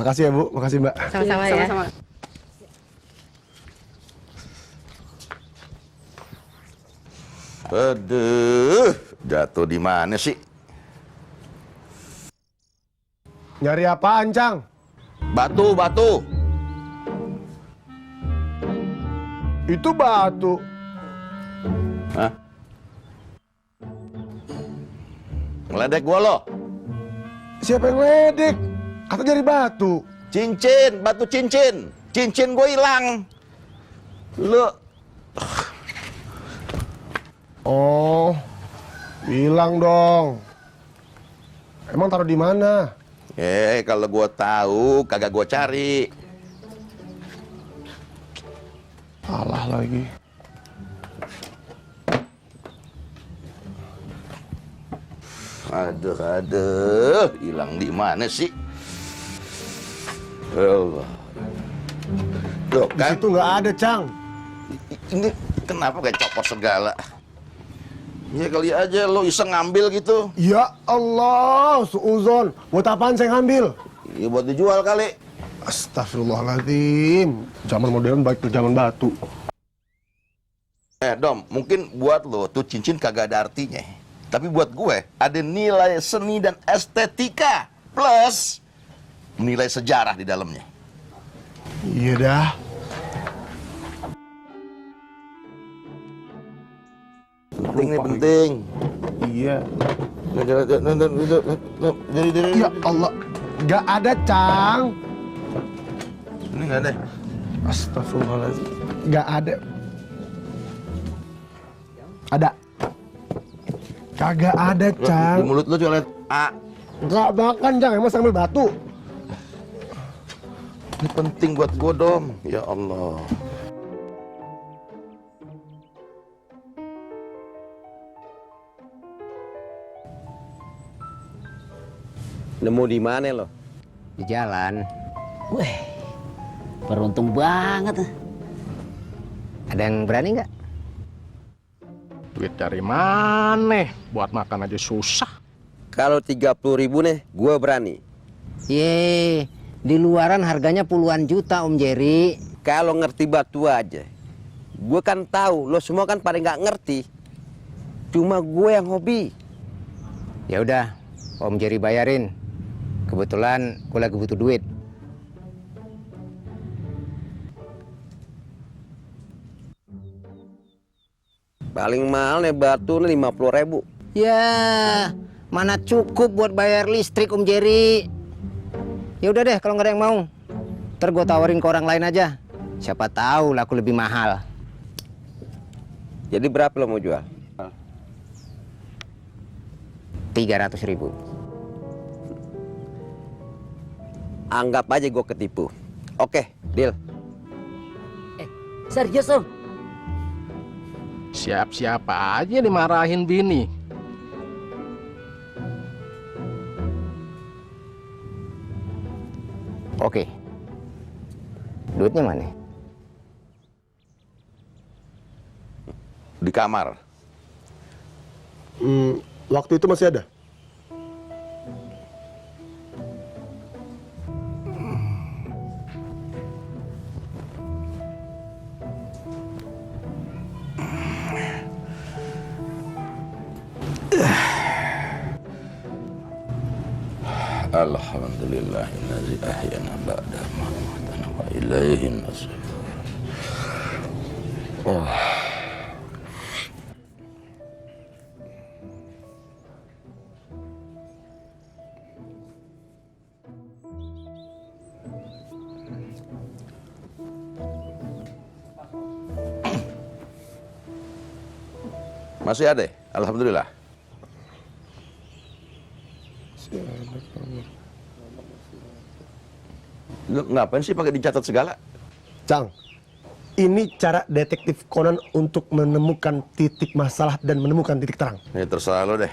Makasih ya, Bu. Makasih, Mbak. Sama-sama ya. Sama-sama. Aduh, jatuh di mana sih? Nyari apaan, Cang? Batu. Itu batu. Hah? Ngeledek gua lo. Siapa yang ledek? Kata nyari batu. Cincin, batu cincin. Cincin gue hilang. Lo Oh, bilang dong. Emang taruh di mana? kalau gua tahu kagak gua cari. Salah lagi. Aduh, hilang di mana sih? Allah. Tuh Di kan, situ nggak ada, Cang. ini kenapa kayak copot segala? Ya kali aja lo iseng ngambil gitu. Ya Allah, suuzon. Buat apaan saya ngambil? Ya buat dijual kali. Astagfirullahaladzim. Zaman modern baik ke zaman batu. Dom, mungkin buat lo tuh cincin kagak ada artinya. Tapi buat gue ada nilai seni dan estetika. Plus nilai sejarah di dalamnya. Iya dah. Penting nih, penting. Iya. Dari. Ya Allah. Nggak ada, Cang. Ini nggak ada. Astagfirullahaladzim. Nggak ada. Ada. Kagak ada, Di Cang. mulut lo colet A. Nggak makan, Cang. Emang sambil batu. Ini penting buat gue, Dom. Ya Allah. Nemu di mana lo? Di jalan. Wih, beruntung banget. Ada yang berani nggak? Duit dari mana? Buat makan aja susah. Kalau 30.000 nih, gue berani. Ye, di luaran harganya puluhan juta Om Jerry. Kalau ngerti batu aja, gue kan tahu lo semua kan pada nggak ngerti. Cuma gue yang hobi. Ya udah, Om Jerry bayarin. Kebetulan gue lagi butuh duit. Paling mahal nih batu nih 50.000. Ya, mana cukup buat bayar listrik Om Jerry. Ya udah deh, kalau nggak ada yang mau, ntar gue tawarin ke orang lain aja. Siapa tahu laku lebih mahal. Jadi berapa lo mau jual? 300.000. Anggap aja gue ketipu. Oke, deal. Serius Om? Siap-siap aja dimarahin bini. Oke. Duitnya mana? Di kamar. Waktu itu masih ada. Alhamdulillahillazi ahyana ba'da ma amatana wa ilaihin nusur. Oh. Masih ada? Alhamdulillah. Lu ngapain sih pakai dicatat segala? Cang, ini cara detektif Conan untuk menemukan titik masalah dan menemukan titik terang. Ya terserah lo deh.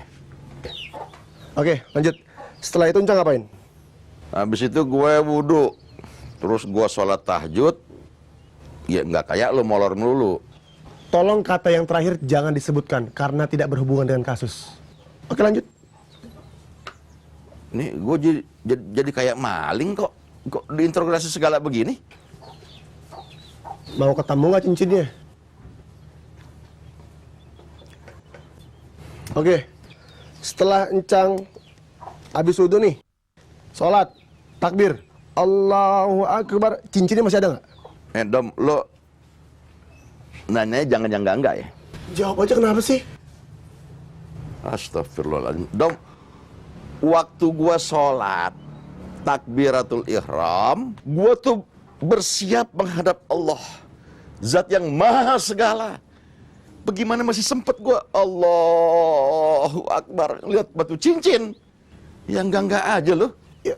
Oke, lanjut. Setelah itu Cang ngapain? Habis itu gue wudhu, terus gue sholat tahajud. Ya nggak kayak lo molor melulu. Tolong kata yang terakhir jangan disebutkan karena tidak berhubungan dengan kasus. Oke, lanjut. Ini gue jadi kayak maling kok. Kok diinterogasi segala begini? Mau ketemu nggak cincinnya? Oke, setelah Encang habis wudhu nih, sholat, takbir, Allahu Akbar, cincinnya masih ada nggak? Dom, lo nanya jangan yang enggak ya? Jawab aja, kenapa sih? Astagfirullahaladzim. Dom, waktu gua sholat takbiratul ihram, gua tuh bersiap menghadap Allah, Zat yang maha segala. Bagaimana masih sempet gua Allahu Akbar lihat batu cincin? Yang enggak aja lo. Ya,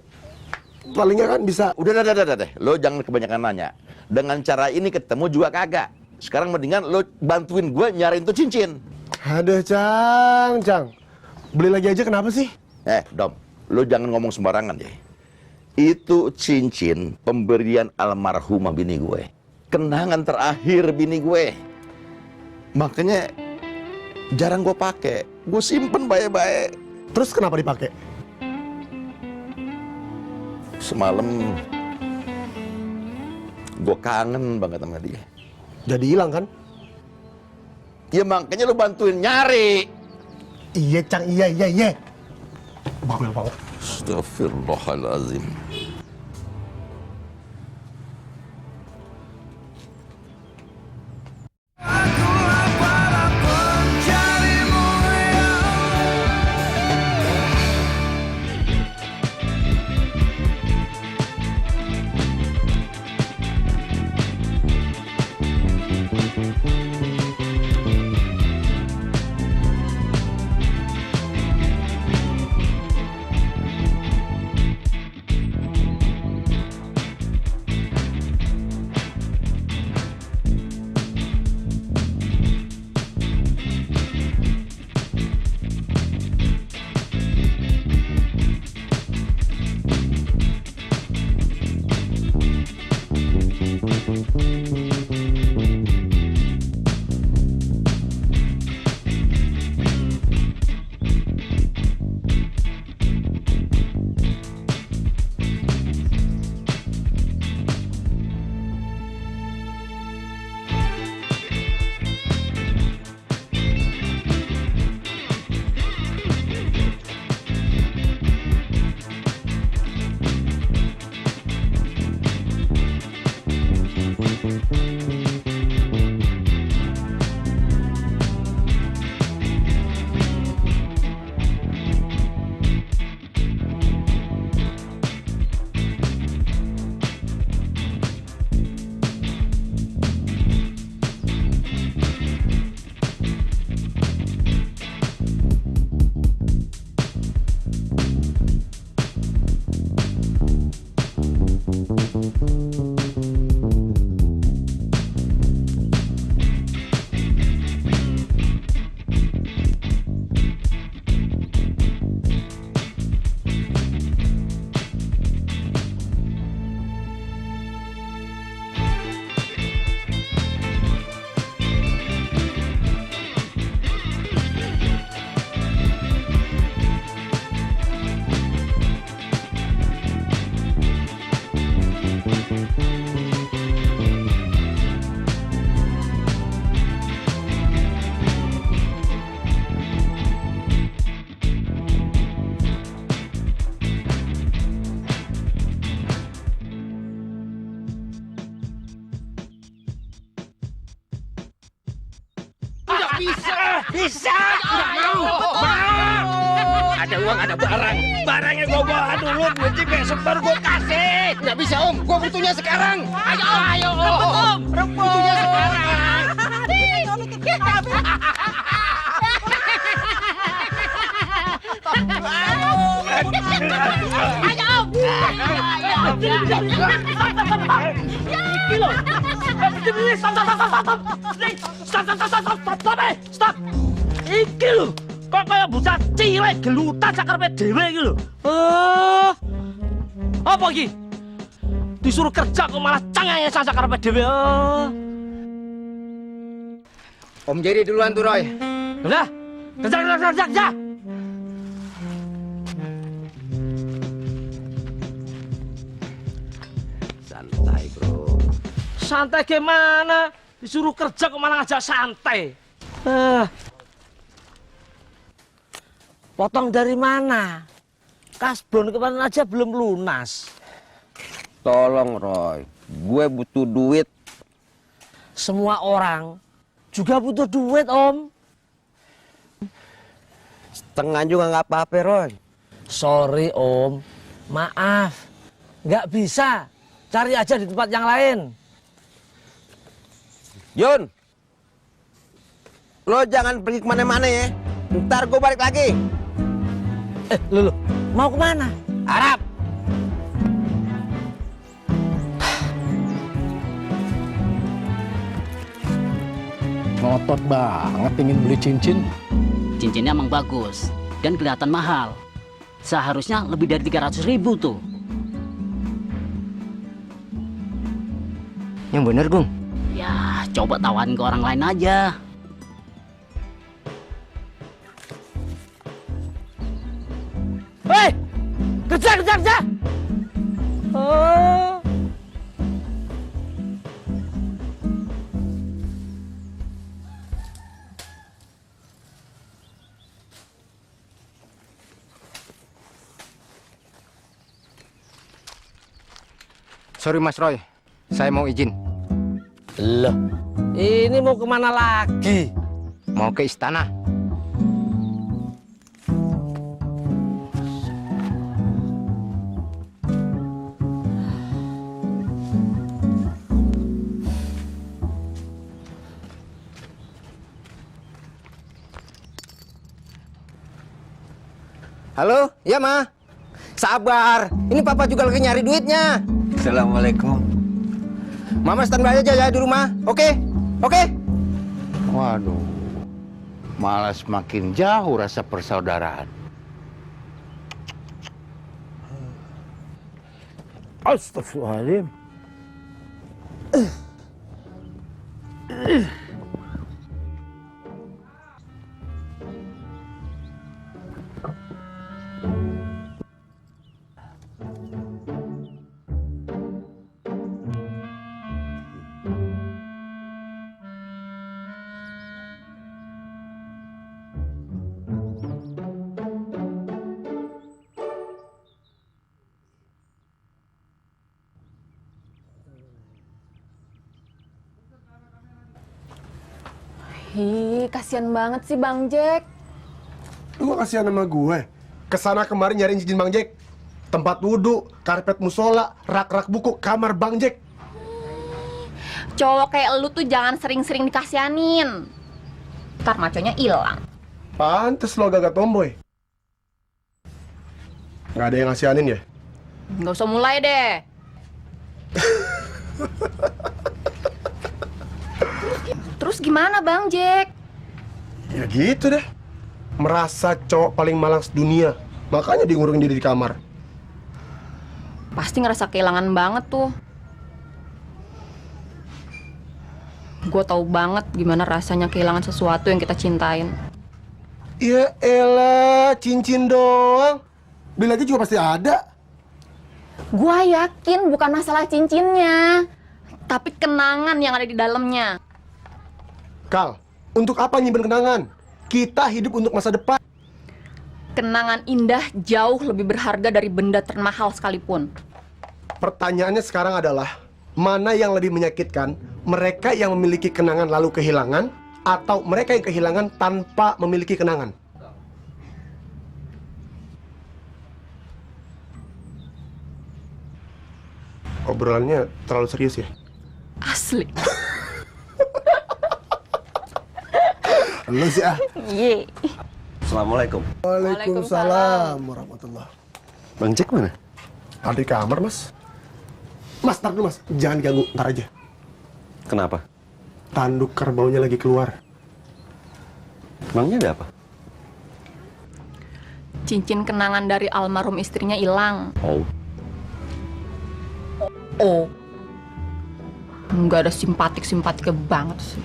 palingnya kan bisa. Udah deh. Lo jangan kebanyakan nanya. Dengan cara ini ketemu juga kagak. Sekarang mendingan lo bantuin gue nyariin tuh cincin. Ada Cang. Beli lagi aja, kenapa sih? Dom, lo jangan ngomong sembarangan ya. Itu cincin pemberian almarhumah bini gue. Kenangan terakhir bini gue. Makanya jarang gue pakai. Gue simpen baik-baik. Terus kenapa dipakai? Semalam gue kangen banget sama dia. Jadi hilang kan? Ya makanya lu bantuin nyari. Iya Cang, iya. Bawel banget. Astagfirullahaladzim. Bisa, udah mau. Ada uang, ada barang. Barangnya gue bawa dulu, duitnya besok baru gue kasih. Nggak bisa om, gue butuhnya sekarang. Ayo om. Butuhnya sekarang. Stop. Iki lho, kok kaya bocah cilik gelutan sak karepe dhewe iki lho. Apa iki? Disuruh kerja kok malah cengenge sak karepe dhewe. Om Jerry duluan tuh, Roy. Udah. Kerja. Santai gimana? Disuruh kerja kok malah ngajak santai. Potong dari mana? Kasbon kemarin aja belum lunas. Tolong Roy, gue butuh duit. Semua orang juga butuh duit, Om. Setengah juga nggak apa-apa, Roy. Sorry, Om. Maaf. Nggak bisa. Cari aja di tempat yang lain. Yun, lo jangan pergi kemana-mana ya. Ntar gue balik lagi. Lu mau kemana? Arab. Ngotot banget ingin beli cincin. Cincinnya emang bagus dan kelihatan mahal. Seharusnya lebih dari 300.000 tuh. Yang bener, Gung. Ya, coba tawarin ke orang lain aja. Hei! Kerja! Oh. Sorry Mas Roy, saya mau izin. Loh, ini mau kemana lagi? Mau ke istana. Halo, iya Ma. Sabar, ini Papa juga lagi nyari duitnya. Assalamualaikum. Mama standby aja ya di rumah, oke? Oke? Waduh, malah semakin jauh rasa persaudaraan. Astagfirullahaladzim. Ih, kasihan banget sih Bang Jack. Lu kasihan sama gue. Kesana kemarin nyariin cincin Bang Jack. Tempat wudhu, karpet musola, rak-rak buku, kamar Bang Jack. Cowok kayak lu tuh jangan sering-sering dikasihanin. Ntar maconya hilang. Pantes lo agak tomboy. Nggak ada yang ngasihanin ya? Nggak usah mulai deh. Terus gimana Bang Jack? Ya gitu deh. Merasa cowok paling malang sedunia. Makanya dia ngurungin diri di kamar. Pasti ngerasa kehilangan banget tuh. Gue tahu banget gimana rasanya kehilangan sesuatu yang kita cintain. Ya elah, cincin doang. Beli lagi juga pasti ada. Gue yakin bukan masalah cincinnya, tapi kenangan yang ada di dalamnya. Kal, untuk apa nyimpen kenangan? Kita hidup untuk masa depan. Kenangan indah jauh lebih berharga dari benda termahal sekalipun. Pertanyaannya sekarang adalah, mana yang lebih menyakitkan? Mereka yang memiliki kenangan lalu kehilangan, atau mereka yang kehilangan tanpa memiliki kenangan? Obrolannya terlalu serius ya? Asli. Lu sih ah. Ye. Assalamualaikum. Waalaikumsalam warahmatullah. Bang Jack mana? Ada di kamar, Mas. Mas, tar dulu, Mas. Jangan ganggu, ntar aja. Kenapa? Tanduk kerbaunya lagi keluar. Emangnya ada apa? Cincin kenangan dari almarhum istrinya hilang. Oh. Oh. Nggak ada simpatik-simpatiknya banget sih.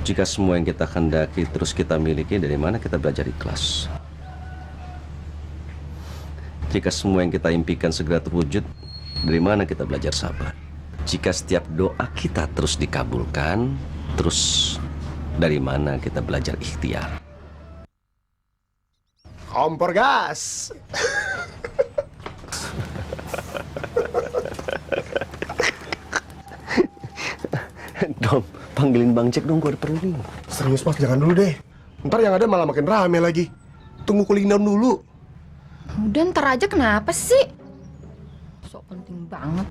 Jika semua yang kita kendaki terus kita miliki, dari mana kita belajar ikhlas? Jika semua yang kita impikan segera terwujud, dari mana kita belajar sabar? Jika setiap doa kita terus dikabulkan, terus dari mana kita belajar ikhtiar? Kompor gas. Dom, panggilin Bang Jack dong, gue ada perlu nih. Serius Mas, jangan dulu deh. Ntar yang ada malah makin rame lagi. Tunggu cooling down dulu. Udah ntar aja kenapa sih? Sok penting banget.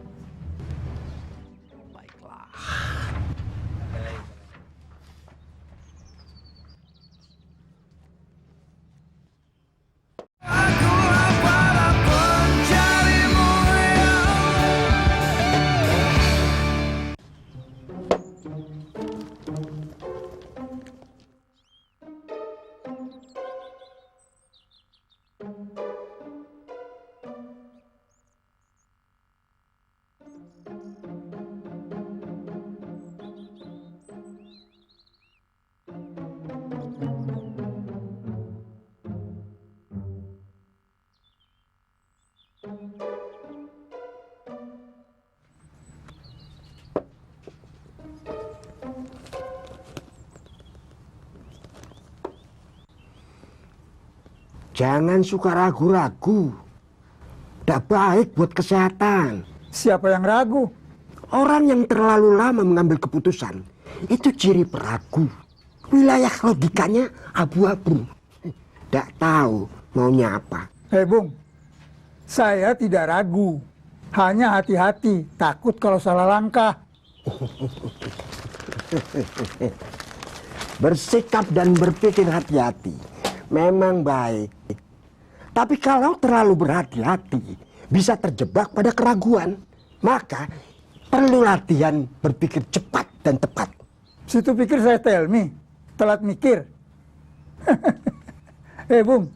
Jangan suka ragu-ragu. Tidak baik buat kesehatan. Siapa yang ragu? Orang yang terlalu lama mengambil keputusan, itu ciri peragu. Wilayah logikanya abu-abu. Tidak tahu maunya apa. Hei Bung, saya tidak ragu. Hanya hati-hati, takut kalau salah langkah. Bersikap dan berpikir hati-hati memang baik. Tapi kalau terlalu berhati-hati, bisa terjebak pada keraguan. Maka perlu latihan berpikir cepat dan tepat. Situ pikir saya tell me, telat mikir. Bung,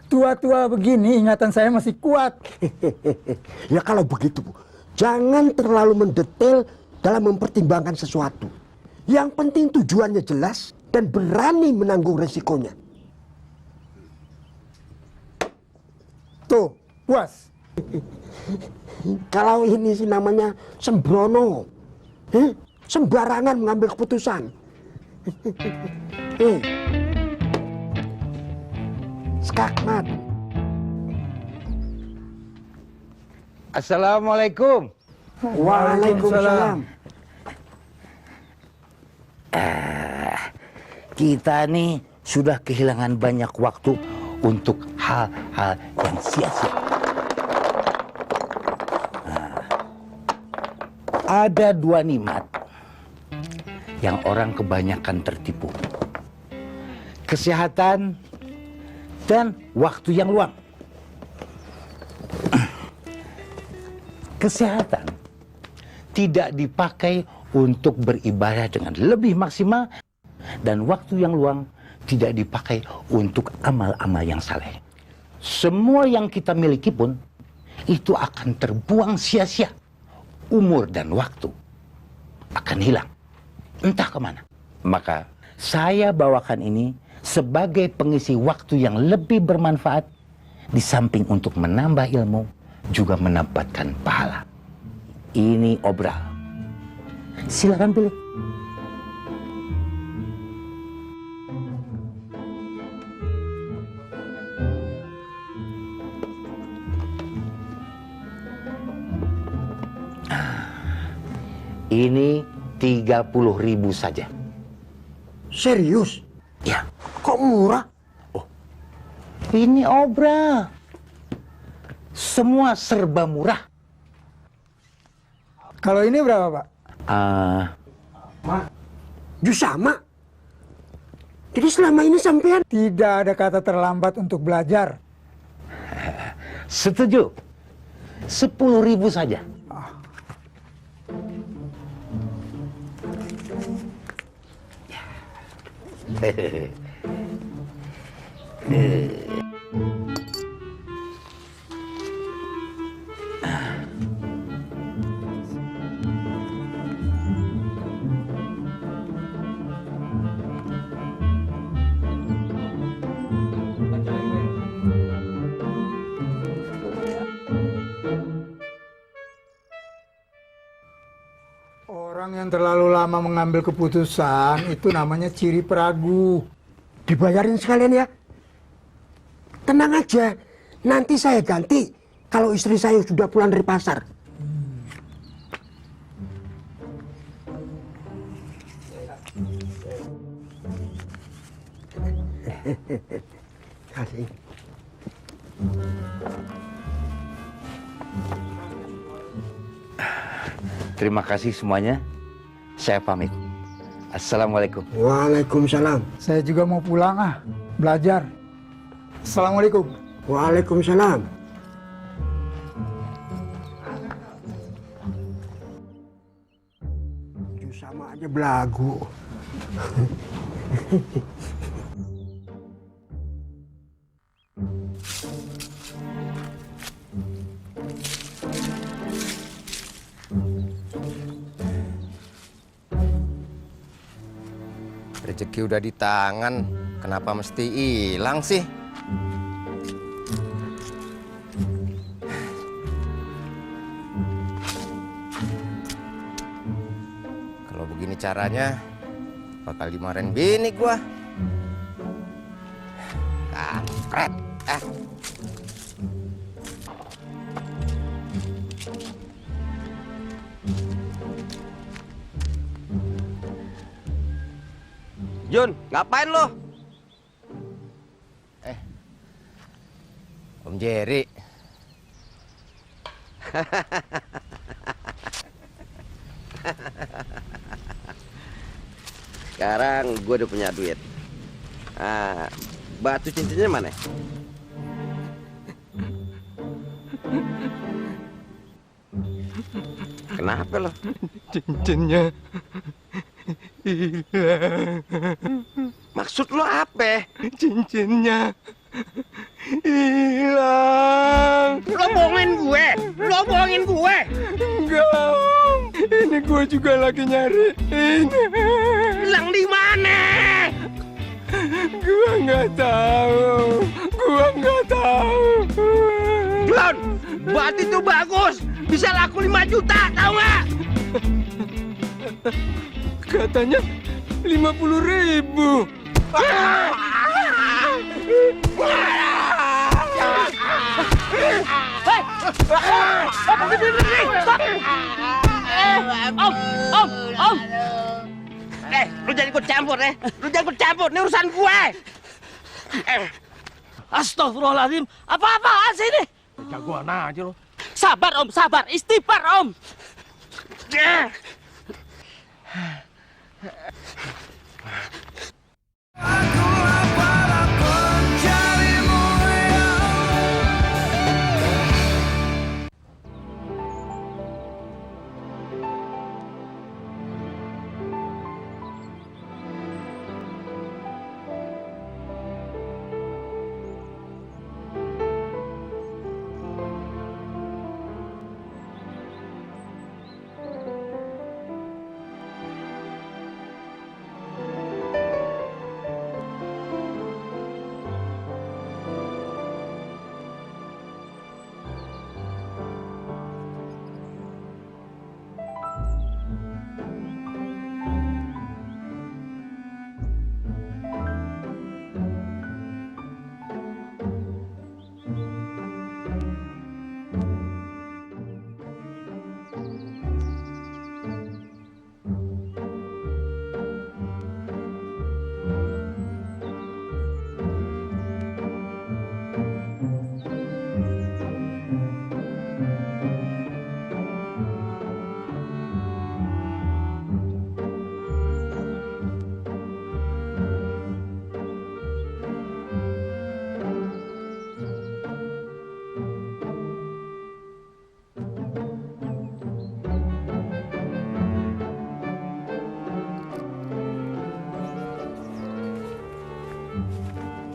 tua-tua begini ingatan saya masih kuat. Ya kalau begitu, jangan terlalu mendetail dalam mempertimbangkan sesuatu. Yang penting tujuannya jelas dan berani menanggung resikonya. Tuh, puas. Kalau ini sih namanya sembrono. Sembarangan mengambil keputusan. Skakmat. Assalamualaikum. Waalaikumsalam. Kita nih sudah kehilangan banyak waktu untuk hal-hal yang sia-sia. Ada dua nikmat yang orang kebanyakan tertipu. Kesehatan dan waktu yang luang. Kesehatan tidak dipakai untuk beribadah dengan lebih maksimal, dan waktu yang luang tidak dipakai untuk amal-amal yang saleh. Semua yang kita miliki pun itu akan terbuang sia-sia. Umur dan waktu akan hilang, entah kemana. Maka saya bawakan ini sebagai pengisi waktu yang lebih bermanfaat, di samping untuk menambah ilmu, juga mendapatkan pahala. Ini obral. Silakan pilih. Ini 30.000 saja. Serius? Ya. Kok murah? Oh, ini obral. Semua serba murah. Kalau ini berapa, Pak? Sama. Jadi selama ini sampean tidak ada kata terlambat untuk belajar. Setuju. 10.000 saja. Orang yang terlalu lama mengambil keputusan itu namanya ciri peragu. Dibayarin sekalian ya. Tenang aja, nanti saya ganti kalau istri saya sudah pulang dari pasar. Kasih. Terima kasih semuanya. Saya pamit. Assalamualaikum. Waalaikumsalam. Saya juga mau pulang belajar. Assalamualaikum. Waalaikumsalam. Sama aja belagu. Rezeki udah di tangan, kenapa mesti hilang sih? Kalau begini caranya, bakal dimarahin bini gua. Kampret, Jun, ngapain lo? Om Jerry. Sekarang gue udah punya duit. Batu cincinnya mana? Kenapa lo? Cincinnya hilang. Maksud lo apa? Cincinnya hilang. Lo bohongin gue? Lo bohongin gue? Enggak, ini gue juga lagi nyariin. Hilang di mana? Gue nggak tahu. Gue nggak tahu. Blon, batu itu bagus. Bisa laku 5 juta, tahu nggak? Katanya 50.000. Om. Lu jangan ikut campur Lu jangan ikut campur, ini urusan gue. Astagfirullahaladzim. Apa-apaan sih ini? Jagoan aja lo. Sabar Om, sabar. Istighfar Om.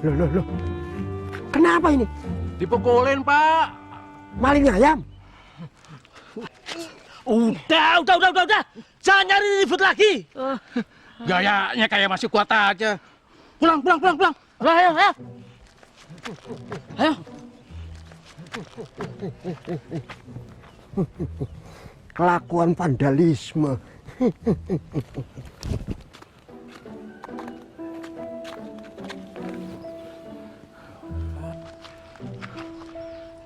Loh. Kenapa ini? Dipukulin, Pak. Maling ayam? Udah. Jangan nyari ribut lagi. Gayanya kayak masih kuat aja. Pulang. Ayo. Kelakuan vandalisme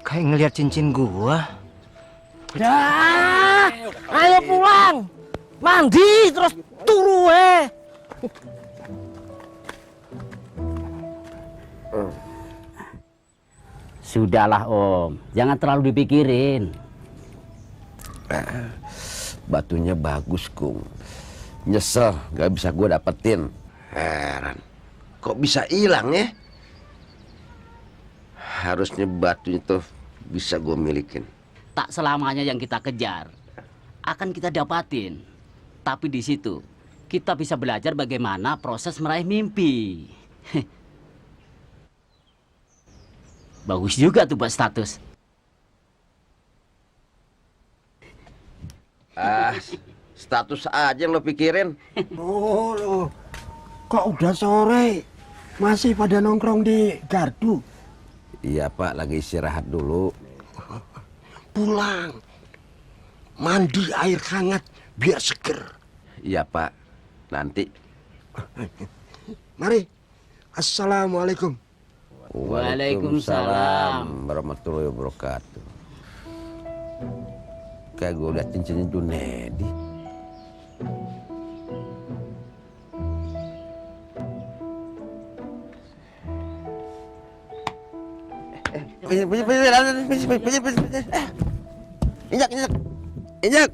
Kayak ngelihat cincin gua. Dah, ayo pulang. Mandi terus turu Sudahlah Om, jangan terlalu dipikirin. Batunya bagus, Kung. Nyesel gak bisa gue dapetin. Heran, kok bisa hilang ya? Harusnya batu itu bisa gue milikin. Tak selamanya yang kita kejar akan kita dapatin. Tapi di situ kita bisa belajar bagaimana proses meraih mimpi. Bagus juga tuh buat status. Status aja yang lo pikirin. Oh, kok udah sore masih pada nongkrong di gardu? Iya Pak, lagi istirahat dulu. Pulang, mandi air hangat biar seger. Iya Pak, nanti. Mari, assalamualaikum. Waalaikumsalam warahmatullahi wabarakatuh. Kayak gue udah cincinnya Junedi. Injak.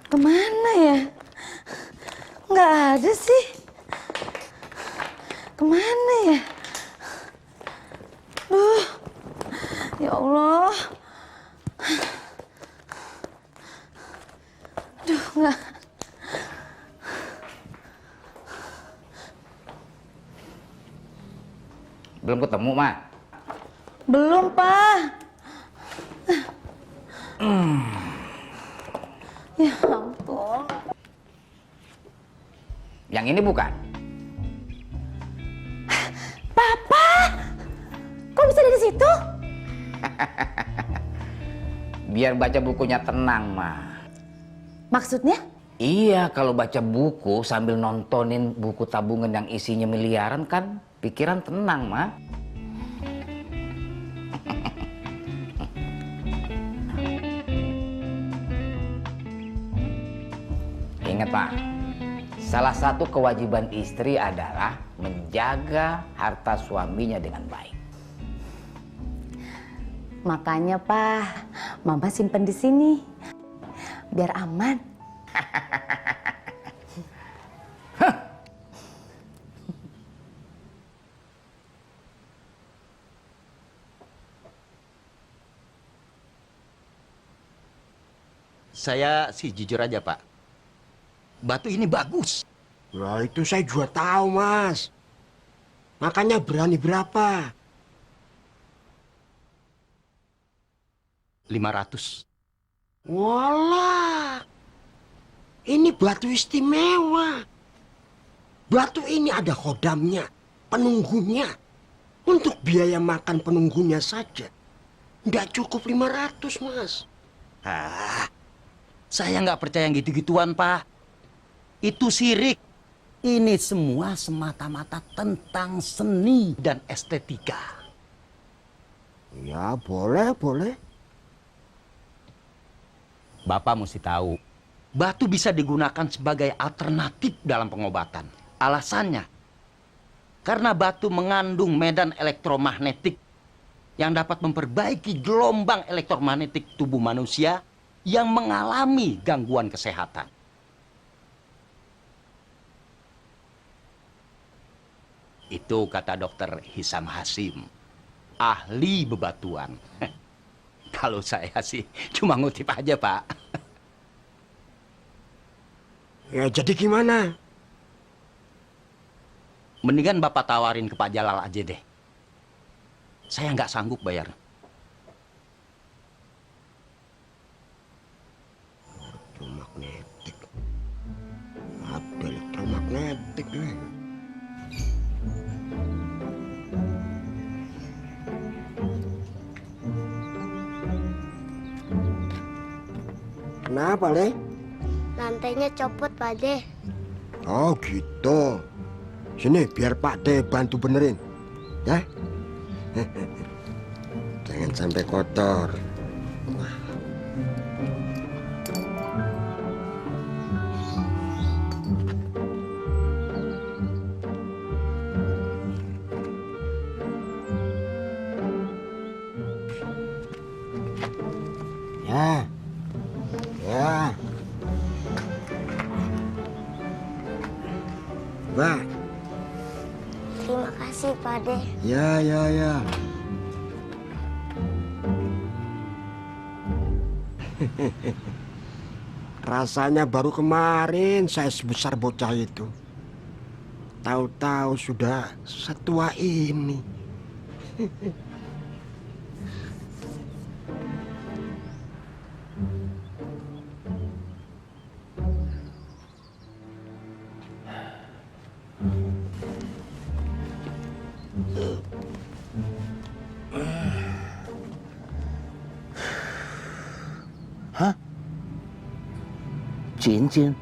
Kemana ya? Nggak ada sih. Kemana ya? Duh, ya Allah. Duh, nggak. Belum ketemu, Mak? Belum, Pak. Ya ampun. Yang ini bukan? Papa, kok bisa ada di situ? Biar baca bukunya tenang, Ma. Maksudnya? Iya, kalau baca buku sambil nontonin buku tabungan yang isinya miliaran kan pikiran tenang, Ma. Ingat, Pak, salah satu kewajiban istri adalah menjaga harta suaminya dengan baik. Makanya, Pak, Mama simpen di sini biar aman. Saya sih jujur aja, Pak. Batu ini bagus. Nah, itu saya juga tahu, Mas. Makanya berani berapa? 500. Walah, ini batu istimewa. Batu ini ada khodamnya, penunggunya. Untuk biaya makan penunggunya saja, nggak cukup 500, Mas. Saya nggak percaya yang gitu-gituan, Pak. Itu sirik. Ini semua semata-mata tentang seni dan estetika. Ya, boleh, boleh. Bapak mesti tahu, batu bisa digunakan sebagai alternatif dalam pengobatan. Alasannya, karena batu mengandung medan elektromagnetik yang dapat memperbaiki gelombang elektromagnetik tubuh manusia yang mengalami gangguan kesehatan. Itu kata Dokter Hisam Hasim, ahli bebatuan. Kalau saya sih cuma ngutip aja, Pak. Ya, jadi gimana? Mendingan Bapak tawarin ke Pak Jalal aja deh. Saya nggak sanggup bayar. Elektromagnetik. Apa elektromagnetik? Kenapa, Le? Lantainya copot, Pak De. Oh gitu. Sini biar Pak De bantu benerin. Ya. Jangan sampai kotor. Ya. Ya. Mbak. Terima kasih, Pak De. Ya. Rasanya baru kemarin saya sebesar bocah itu. Tahu-tahu sudah setua ini. Hah? Cincin?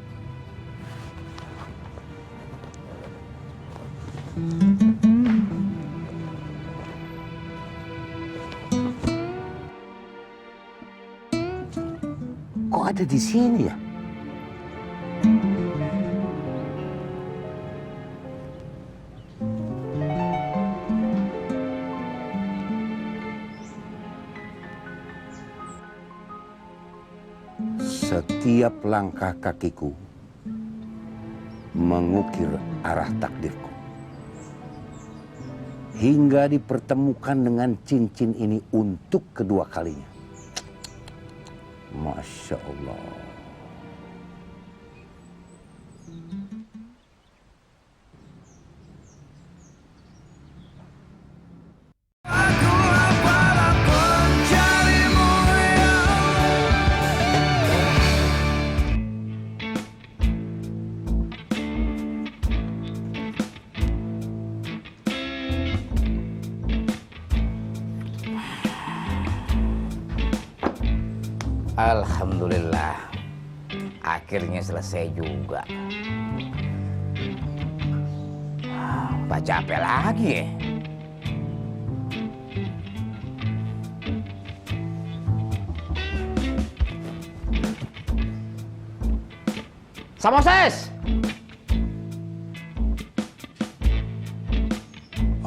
Kok ada di sini ya? Setiap langkah kakiku mengukir arah takdirku. Hingga dipertemukan dengan cincin ini untuk kedua kalinya. Masya Allah. Alhamdulillah, akhirnya selesai juga. Baca apa lagi ya? Samoses!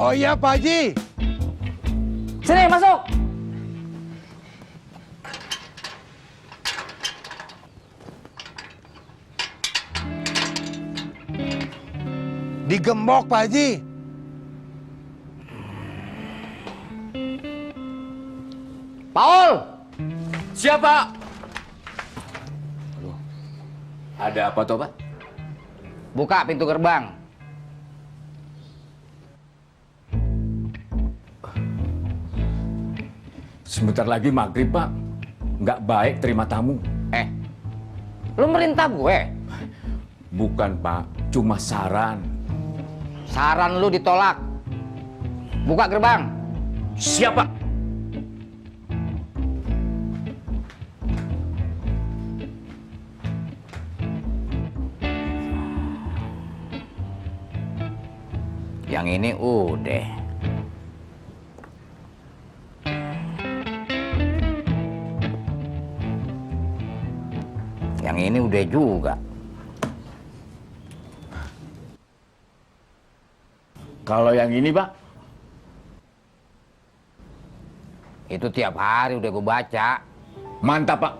Oh iya Pak Haji. Sini masuk! Digembok Pak Haji. Paul! Siapa? Ada apa toh, Pak? Buka pintu gerbang. Sebentar lagi maghrib, Pak. Nggak baik terima tamu. Lu merintah gue? Bukan, Pak. Cuma saran. Saran lu ditolak. Buka gerbang. Siapa? Yang ini udah. Yang ini udah juga. Kalau yang ini, Pak? Itu tiap hari udah gue baca. Mantap, Pak.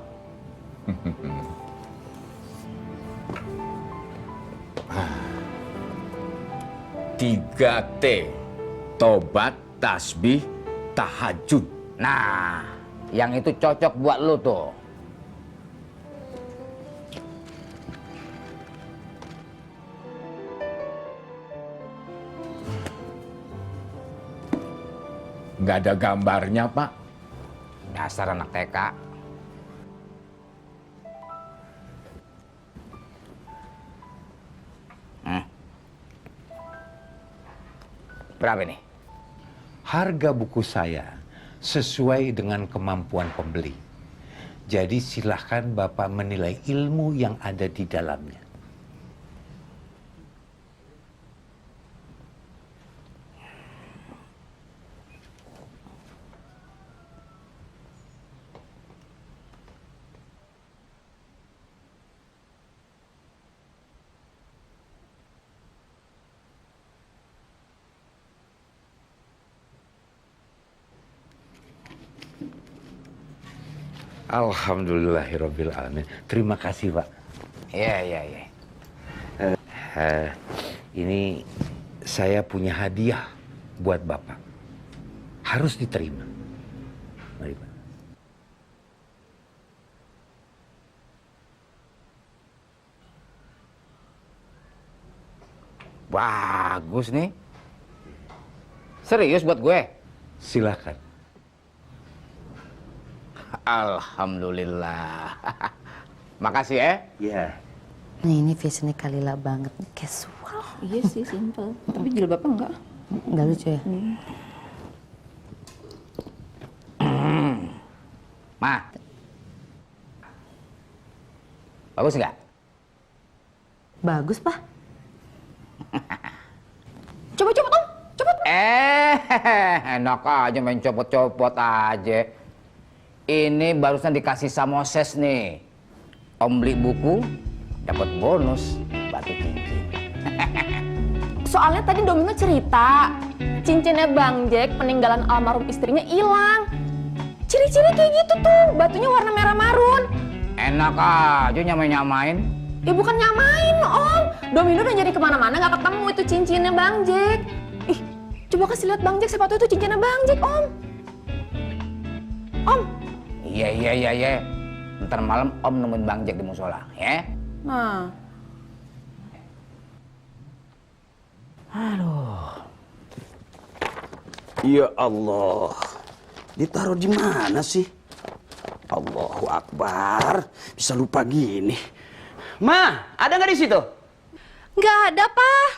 3T. Tobat, tasbih, tahajud. Nah, yang itu cocok buat lu tuh. Nggak ada gambarnya, Pak. Dasar anak TK. Berapa nih? Harga buku saya sesuai dengan kemampuan pembeli. Jadi silahkan Bapak menilai ilmu yang ada di dalamnya. Alhamdulillahirrabbilalamin. Terima kasih, Pak. Iya. Ini saya punya hadiah buat Bapak. Harus diterima. Mari, Pak. Bagus nih. Serius buat gue? Silakan. Alhamdulillah. Makasih ya. Iya. Nah ini fashionnya Kalila banget, casual. Iya sih, simple. Tapi jilbabnya enggak. Enggak lucu ya? Ma. Bagus nggak? Bagus, Pak. Coba Om. Coba. Enak aja main copot-copot aja. Ini barusan dikasih Samoses nih. Om beli buku, dapat bonus batu cincin. Soalnya tadi Domino cerita, cincinnya Bang Jack peninggalan almarhum istrinya hilang. Ciri-ciri kayak gitu tuh, batunya warna merah marun. Enak aja nyamain. Ya bukan nyamain, Om. Domino udah nyari kemana-mana nggak ketemu itu cincinnya Bang Jack. Ih, coba kasih lihat Bang Jack, siapa tahu itu cincinnya Bang Jack, Om. Om. Iya. Ntar malam Om nemuin Bang Jack di musola, ya? Nah. Aduh. Ya Allah. Ditaruh di mana sih? Allahu Akbar. Bisa lupa gini. Ma, ada nggak di situ? Nggak ada, Pak.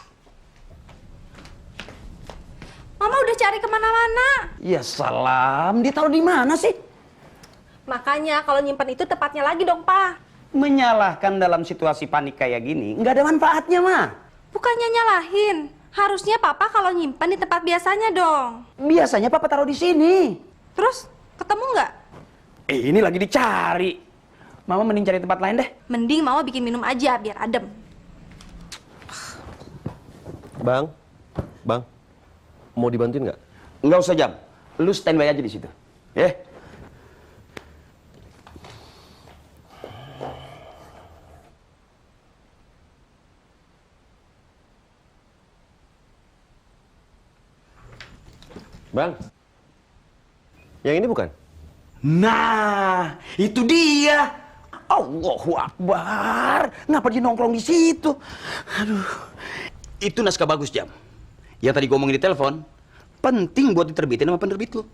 Mama udah cari kemana-mana. Ya salam. Ditaruh di mana sih? Makanya kalau nyimpen itu tepatnya lagi dong, Pak. Menyalahkan dalam situasi panik kayak gini nggak ada manfaatnya, Ma. Bukannya nyalahin. Harusnya Papa kalau nyimpen di tempat biasanya dong. Biasanya Papa taruh di sini. Terus ketemu nggak? Ini lagi dicari. Mama mending cari tempat lain deh. Mending Mama bikin minum aja biar adem. Bang, mau dibantuin nggak? Nggak usah, Jam. Lu standby aja di situ. Ya. Bang, yang ini bukan? Nah, itu dia. Allahu Akbar. Ngapa dia nongkrong di situ? Aduh. Itu naskah bagus, Jam. Yang tadi gue ngomongin di telepon, penting buat diterbitin sama penerbit lu.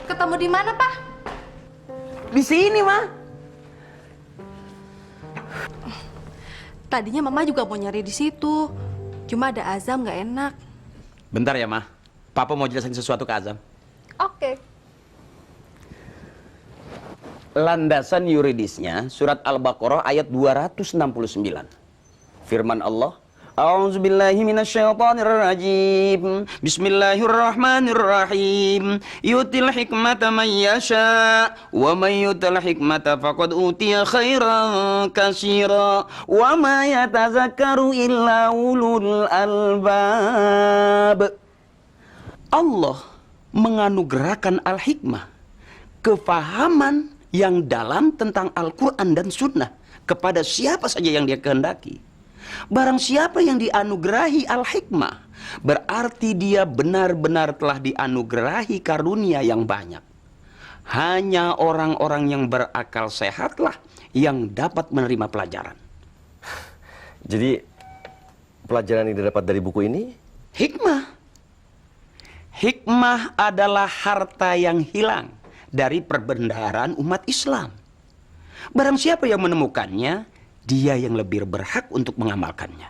Ketemu di mana, Pak? Di sini, Ma. Tadinya Mama juga mau nyari di situ. Cuma ada Azam nggak enak. Bentar ya, Ma. Papa mau jelasin sesuatu ke Azam. Oke. Landasan yuridisnya surat Al-Baqarah ayat 269. Firman Allah, A'udzubillahi minasyaitonirrajim. Bismillahirrahmanirrahim. Yutil hikmata man yasha wa man yutil hikmata faqad utiya khairan katsira wa ma yatazakkaru illa ulul albab. Allah menganugerahkan al-hikmah, kefahaman yang dalam tentang Al-Quran dan Sunnah kepada siapa saja yang dia kehendaki. Barang siapa yang dianugerahi al-hikmah, berarti dia benar-benar telah dianugerahi karunia yang banyak. Hanya orang-orang yang berakal sehatlah yang dapat menerima pelajaran. Jadi, pelajaran yang didapat dari buku ini? Hikmah. Hikmah adalah harta yang hilang dari perbendaharaan umat Islam. Barang siapa yang menemukannya, dia yang lebih berhak untuk mengamalkannya.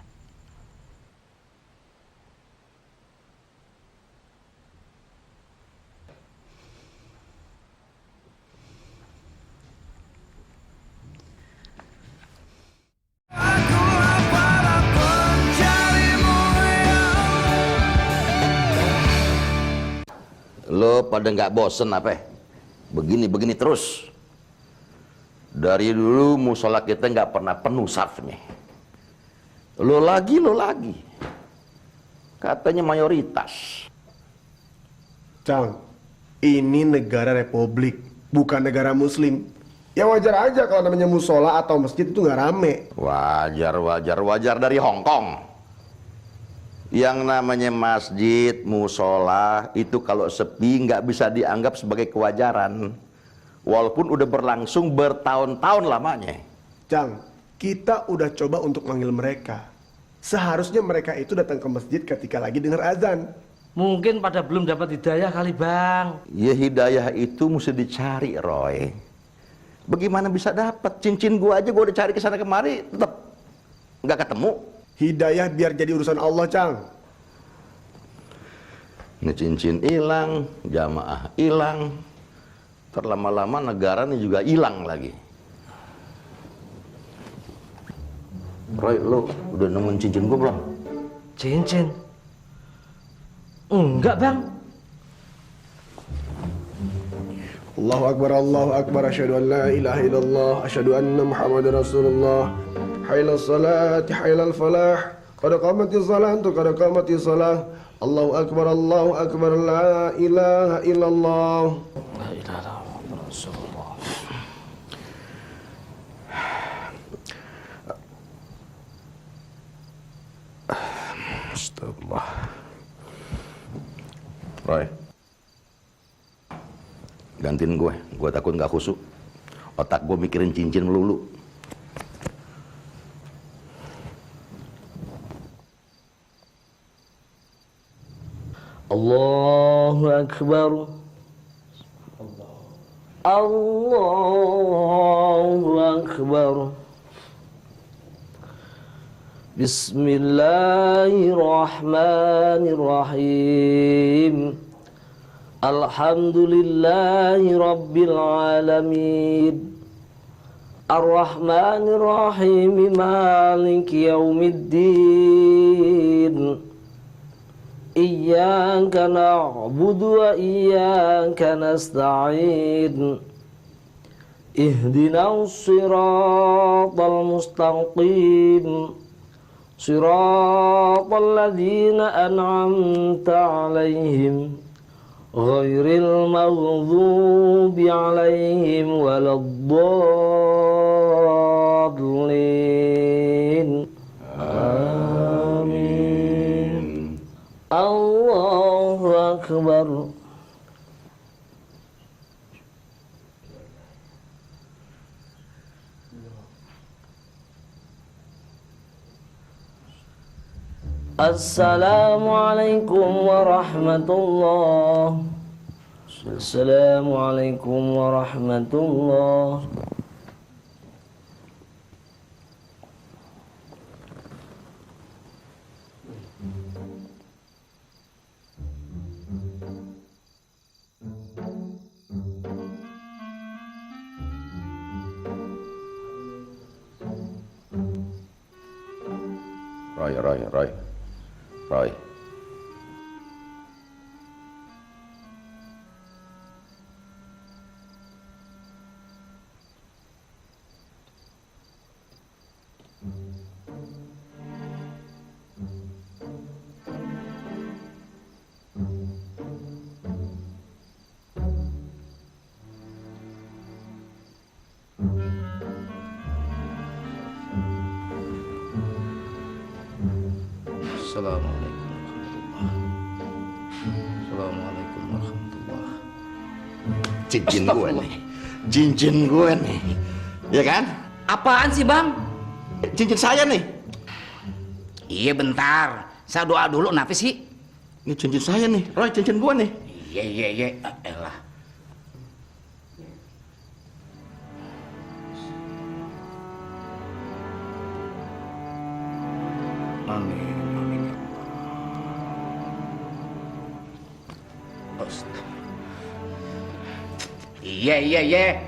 Lo pada nggak bosen apa? Begini-begini terus. Dari dulu musola kita nggak pernah penuh safnya. Lo lagi. Katanya mayoritas. Cang, ini negara republik, bukan negara muslim. Ya wajar aja kalau namanya musola atau masjid itu nggak rame. Wajar dari Hong Kong. Yang namanya masjid, musola itu kalau sepi nggak bisa dianggap sebagai kewajaran. Walaupun udah berlangsung bertahun-tahun lamanya. Cang, kita udah coba untuk manggil mereka. Seharusnya mereka itu datang ke masjid ketika lagi dengar azan. Mungkin pada belum dapat hidayah kali, Bang. Ya hidayah itu mesti dicari, Roy. Bagaimana bisa dapat? Cincin gua aja gua udah cari kesana kemari, tetap nggak ketemu. Hidayah biar jadi urusan Allah, Cang. Ini cincin hilang, jamaah hilang. Terlama-lama negara ini juga hilang lagi. Roy, lo udah nemuin cincin gua belum? Cincin? Enggak, Bang. Allahu Akbar, asyhadu an la ilaha illallah, asyhadu anna Muhammadar Rasulullah. Hailal salati, hailal falah. Qad qamatis salatu, qad qamatis salah. Allahu Akbar, la ilaha illallah. La ilaha illallah Rasulullah. Astagfirullah. Roy, gantiin gue takut nggak khusuk. Otak gue mikirin cincin melulu. Allahu Akbar. Allahu Akbar. Bismillahirrahmanirrahim. Alhamdulillahi Rabbil Alamin. Ar-Rahmanirrahim. Maliki Yaumiddin. Iyyaka na'budu wa iyyaka nasta'in. Ihdinas siratal mustaqim. Siratal ladzina an'amta 'alaihim ghairil maghdubi 'alaihim waladdallin. Amin. Allahu Akbar. Assalamualaikum warahmatullah. Assalamualaikum warahmatullah. Roy. Assalamualaikum warahmatullahi. Cincin gue nih, ya kan? Apaan sih, Bang? Cincin saya nih. Iya, bentar. Saya doa dulu, kenapa sih? Ini cincin saya nih, Roy, cincin gue nih. Iya. Elah. Amin. Iya.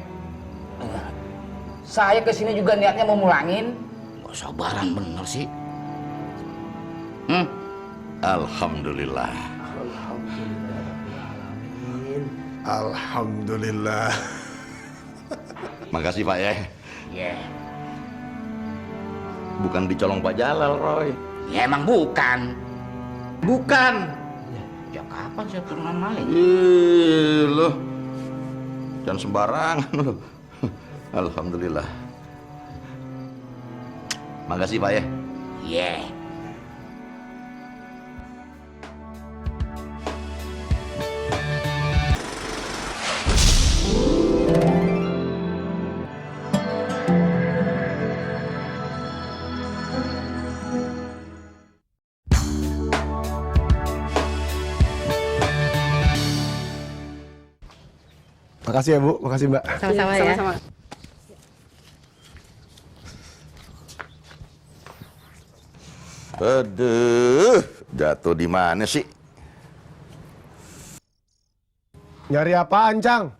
Saya kesini juga niatnya mau mulangin. Gak sabaran bener sih. Alhamdulillah. Alhamdulillah. Makasih Pak ya. Ya. Bukan dicolong Pak Jalal, Roy. Ya emang bukan. Bukan. Ya kapan saya turunan maling? Ih, lo. Jangan sembarangan lo. Alhamdulillah. Makasih Pak ya. Yeah. Makasih ya Bu, makasih Mbak. Sama-sama ya. Aduh, jatuh di mana sih? Nyari apaan, Cang?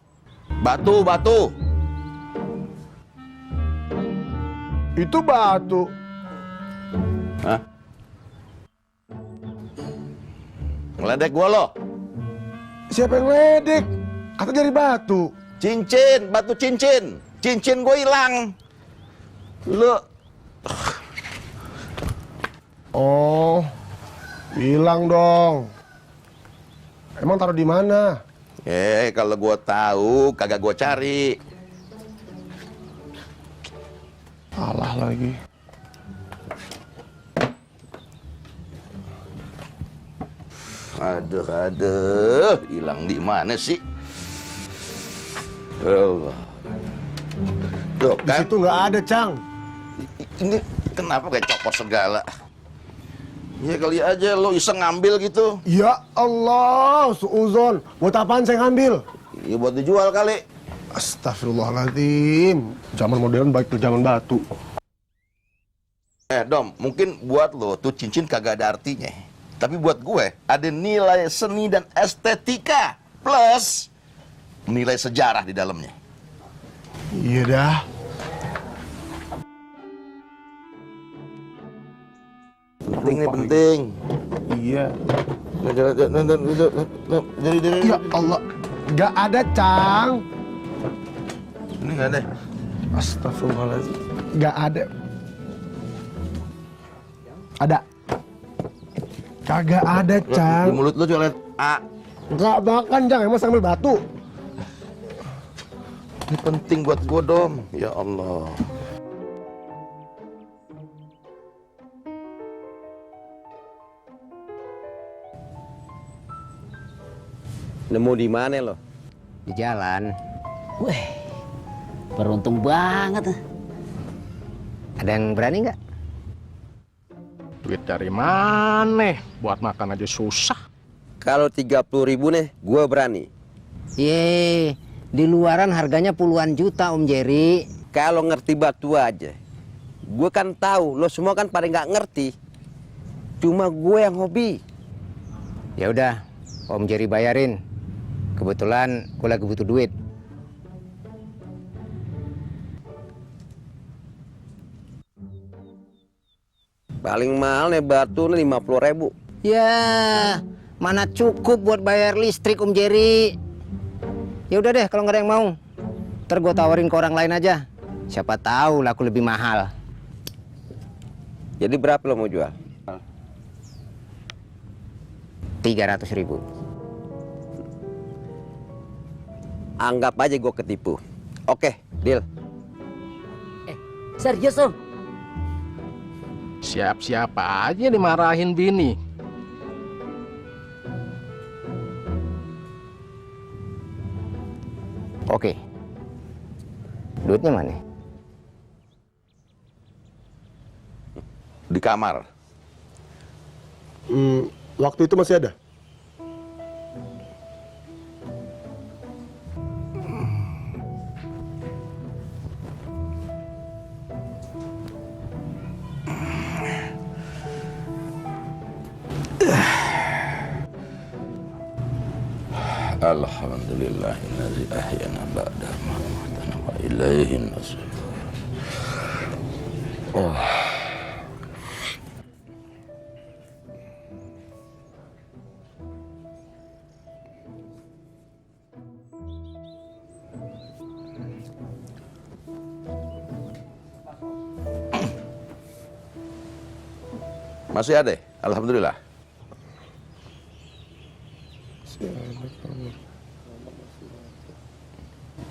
Batu, batu. Itu batu. Hah? Ngeledek gua lo. Siapa yang ledek? Kata nyari batu. Cincin, batu cincin. Cincin gue hilang. Lo. Oh, hilang dong. Emang taruh di mana? Kalau gua tahu kagak gua cari. Salah lagi. Aduh, hilang di mana sih? Allah. Tuh, Di situ nggak ada, Cang. Ini kenapa kayak copot segala? Ya kali aja lo iseng ngambil gitu. Ya Allah, suuzon. Buat apaan saya ngambil? Ya buat dijual kali. Astagfirullahaladzim. Zaman modern baik tuh zaman batu. Dom, mungkin buat lo tuh cincin kagak ada artinya. Tapi buat gue ada nilai seni dan estetika. Plus nilai sejarah di dalamnya. Iya dah. Penting nih, penting. Iya. Dari. Ya Allah, nggak ada, Cang. Ini nggak ada. Astagfirullahaladzim. Nggak ada. Ada. Kagak ada, Cang. Di mulut lu cuma lihat A. Nggak makan, Cang. Emang sambil batu. Ini penting buat gue, Dom. Ya Allah. Nemu di mana lo? Di jalan. Wih, beruntung banget. Ada yang berani nggak? Duit dari mana? Buat makan aja susah. Kalau 30.000 nih, gue berani. Ye, di luaran harganya puluhan juta Om Jerry. Kalau ngerti batu aja, gue kan tahu. Lo semua kan pada nggak ngerti. Cuma gue yang hobi. Ya udah, Om Jerry bayarin. Kebetulan gue lagi butuh duit. Paling mahal nih batu nih 50.000. Ya, mana cukup buat bayar listrik Om Jerry. Ya udah deh, kalau nggak ada yang mau, ntar gue tawarin ke orang lain aja. Siapa tahu laku lebih mahal. Jadi berapa lo mau jual? 300.000. Anggap aja gue ketipu. Oke, deal. Serius Om? Siap-siapa aja dimarahin bini. Oke. Duitnya mana? Di kamar. Waktu itu masih ada. Alhamdulillahillazi ahyana ba'da ma amatana wa ilaihin nusur. Oh. Masih ada? Alhamdulillah.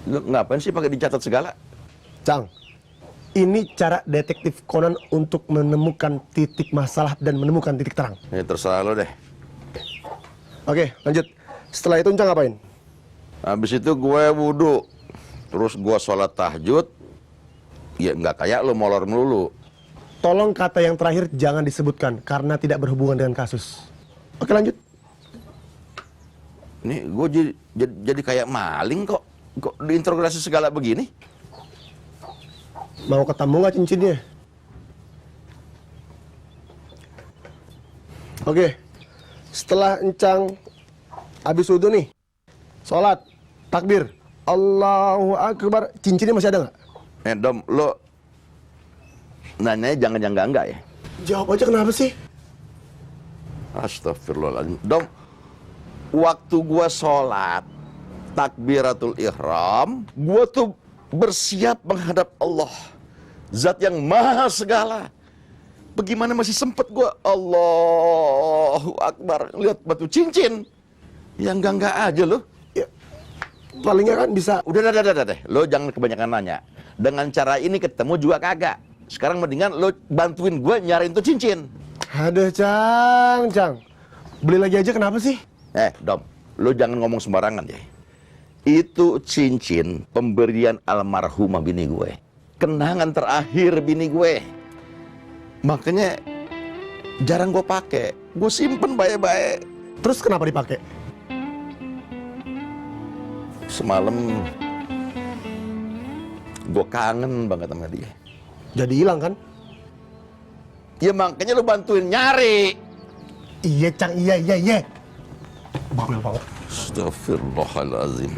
Lu ngapain sih pakai dicatat segala? Cang, ini cara detektif Conan untuk menemukan titik masalah dan menemukan titik terang. Ya terserah lo deh. Oke, lanjut. Setelah itu Cang ngapain? Habis itu gue wudhu, terus gue sholat tahajud. Ya nggak kayak lo molor melulu. Tolong kata yang terakhir jangan disebutkan karena tidak berhubungan dengan kasus. Oke, lanjut. Nih gue jadi kayak maling kok. Kok diinterogasi segala begini? Mau ketemu nggak cincinnya? Oke, setelah Encang habis wudhu nih, sholat, takbir, Allahu Akbar, cincinnya masih ada nggak? Dom, lo nanya jangan yang enggak ya? Jawab aja, kenapa sih? Astagfirullahaladzim. Dom, waktu gua sholat takbiratul ihram, gua tuh bersiap menghadap Allah, Zat yang maha segala. Bagaimana masih sempet gua Allahu Akbar lihat batu cincin yang enggak aja lo. Ya, palingnya kan bisa. Udah deh. Lo jangan kebanyakan nanya. Dengan cara ini ketemu juga kagak. Sekarang mendingan lo bantuin gue nyariin tuh cincin. Aduh, Cang. Beli lagi aja, kenapa sih? Dom, lo jangan ngomong sembarangan ya. Itu cincin pemberian almarhumah bini gue. Kenangan terakhir bini gue. Makanya jarang gue pakai. Gue simpen baik-baik. Terus kenapa dipakai? Semalam gue kangen banget sama dia. Jadi hilang kan? Ya makanya lu bantuin nyari. Iya, Cang, iya. Bawel banget. Astagfirullahaladzim.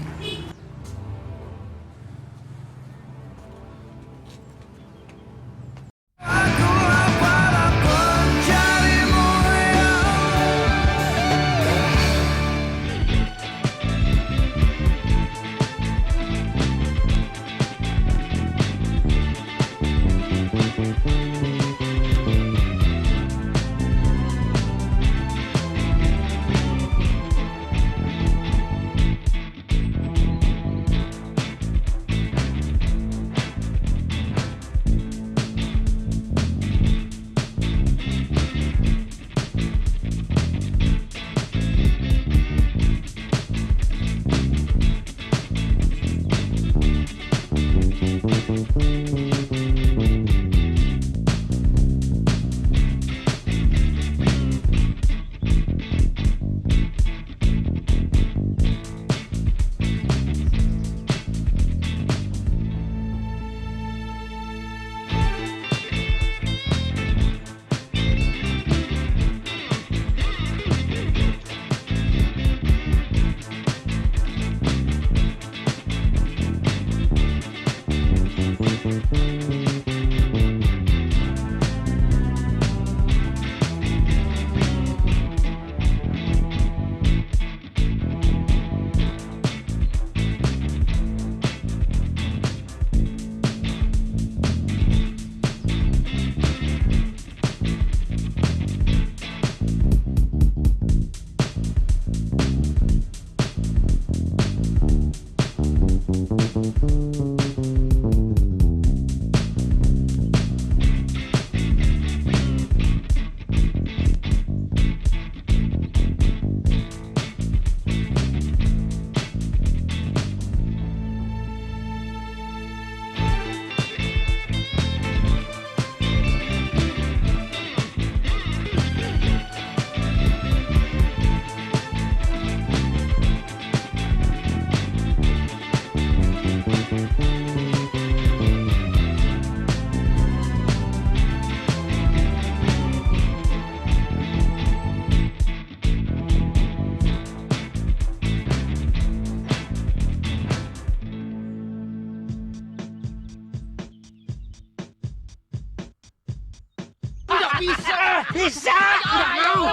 Bisa. Mau.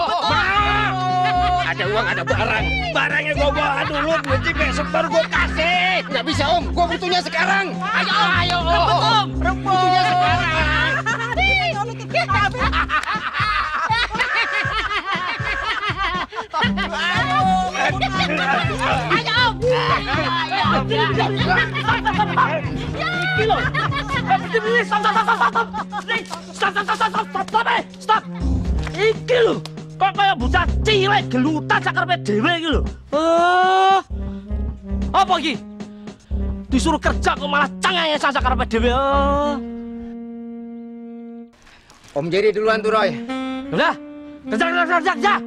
Ada uang, ada barang. Barangnya gue bawa dulu, nanti besok baru gue kasih. Nggak bisa om, gue butuhnya sekarang. Ayo om. Butuhnya sekarang. Ayo, Om. Iki lho. Stop. Iki lho. Kok kaya bocah cilik gelutan sakarepe dhewe iki lho. Apa iki? Disuruh kerja kok malah cengengesan sakarepe dhewe. Om Jerry duluan tuh, Roy. Udah. Kerja.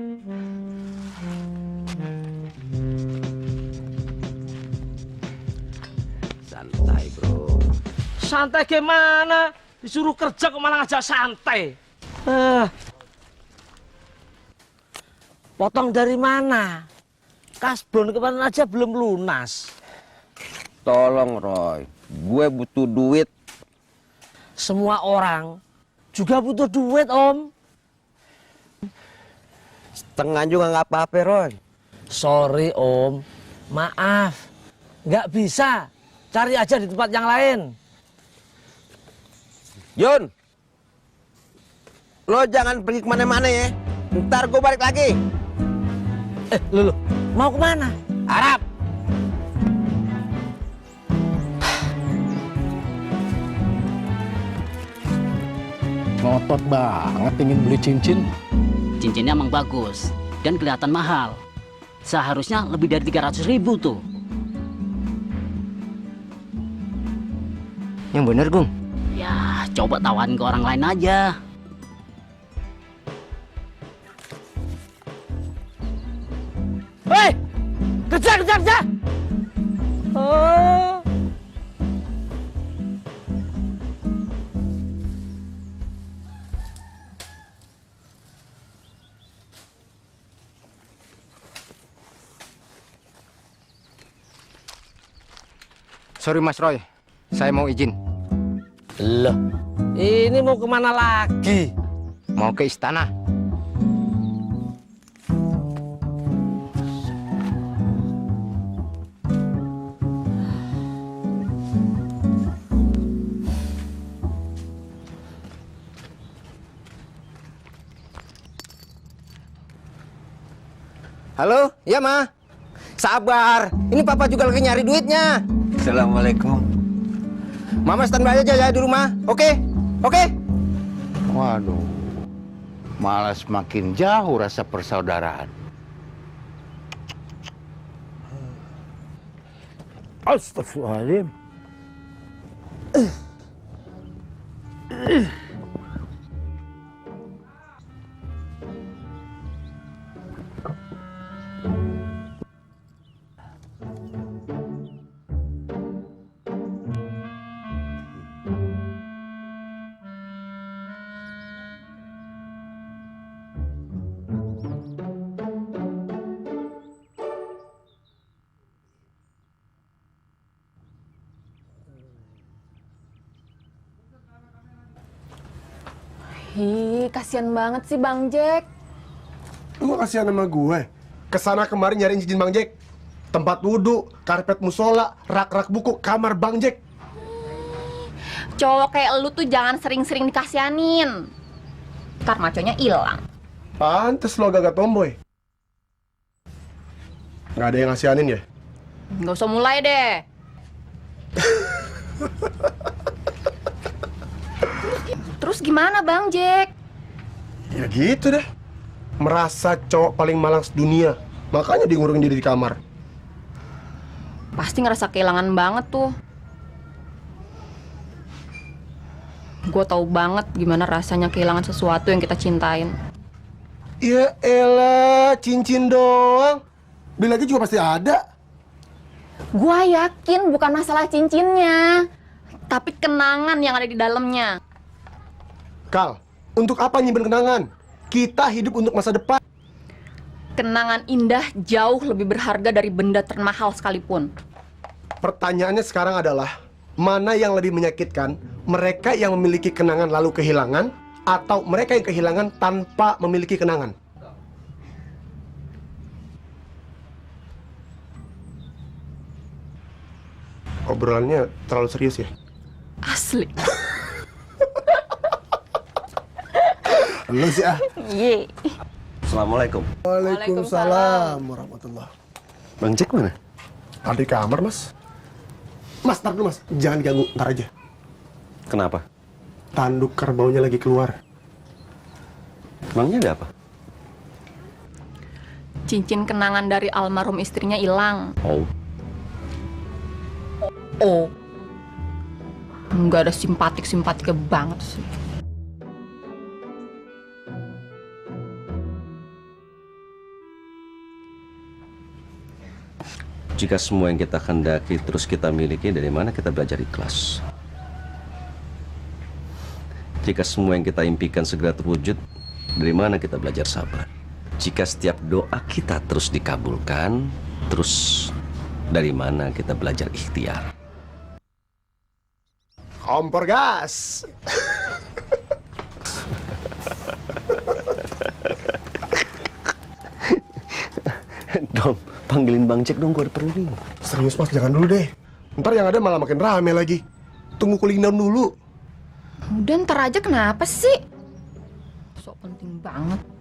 Santai, bro. Santai gimana? Disuruh kerja kok malah ngajak santai. Potong dari mana? Kasbon kemarin aja belum lunas. Tolong, Roy. Gue butuh duit. Semua orang juga butuh duit, Om. Setengah juga nggak apa-apa, Roy. Sorry, Om. Maaf. Nggak bisa. Cari aja di tempat yang lain. Yun, lo jangan pergi kemana-mana ya. Ntar gue balik lagi. Lu mau kemana? Arab. Ngotot banget ingin beli cincin. Cincinnya emang bagus dan kelihatan mahal. Seharusnya lebih dari 300.000 tuh. Yang bener, Gung. Ya, coba tawarin ke orang lain aja. Hei! Kerja! Oh. Sorry, Mas Roy. Saya mau izin. Loh, ini mau kemana lagi? Mau ke istana. Halo, iya Ma. Sabar, ini Papa juga lagi nyari duitnya. Assalamualaikum. Mama standby aja ya di rumah, oke? Oke? Waduh, malah semakin jauh rasa persaudaraan. Astagfirullahaladzim. Ih, kasihan banget sih Bang Jack. Lu kasihan sama gue? Kesana kemarin nyariin cincin Bang Jack. Tempat wudhu, karpet musola, rak-rak buku, kamar Bang Jack. Cowok kayak lu tuh jangan sering-sering dikasihanin. Ntar maconya hilang. Pantes lo agak tomboy. Nggak ada yang ngasihanin ya? Nggak usah mulai deh. Terus gimana Bang Jack? Ya gitu deh. Merasa cowok paling malang sedunia. Makanya dia ngurungin diri di kamar. Pasti ngerasa kehilangan banget tuh. Gue tahu banget gimana rasanya kehilangan sesuatu yang kita cintain. Ya elah, cincin doang. Beli lagi juga pasti ada. Gue yakin bukan masalah cincinnya, tapi kenangan yang ada di dalamnya. Kal, untuk apa nyimpen kenangan? Kita hidup untuk masa depan. Kenangan indah jauh lebih berharga dari benda termahal sekalipun. Pertanyaannya sekarang adalah, mana yang lebih menyakitkan? Mereka yang memiliki kenangan lalu kehilangan, atau mereka yang kehilangan tanpa memiliki kenangan? Obrolannya terlalu serius ya? Asli. Lu sih ah. Ye. Assalamualaikum. Waalaikumsalam warahmatullah. Bang Jack mana? Ada di kamar, Mas. Mas, ntar dulu, Mas. Jangan ganggu, ntar aja. Kenapa? Tanduk kerbaunya lagi keluar. Emangnya ada apa? Cincin kenangan dari almarhum istrinya hilang. Oh. Oh. Nggak ada simpatik-simpatiknya banget sih. Jika semua yang kita kendaki terus kita miliki, dari mana kita belajar ikhlas? Jika semua yang kita impikan segera terwujud, dari mana kita belajar sabar? Jika setiap doa kita terus dikabulkan, terus dari mana kita belajar ikhtiar? Kompor gas. Dom, panggilin Bang Jack dong, gue ada perlu nih. Serius, Mas, jangan dulu deh. Ntar yang ada malah makin rame lagi. Tunggu cooling down dulu. Udah ntar aja, kenapa sih? Sok penting banget.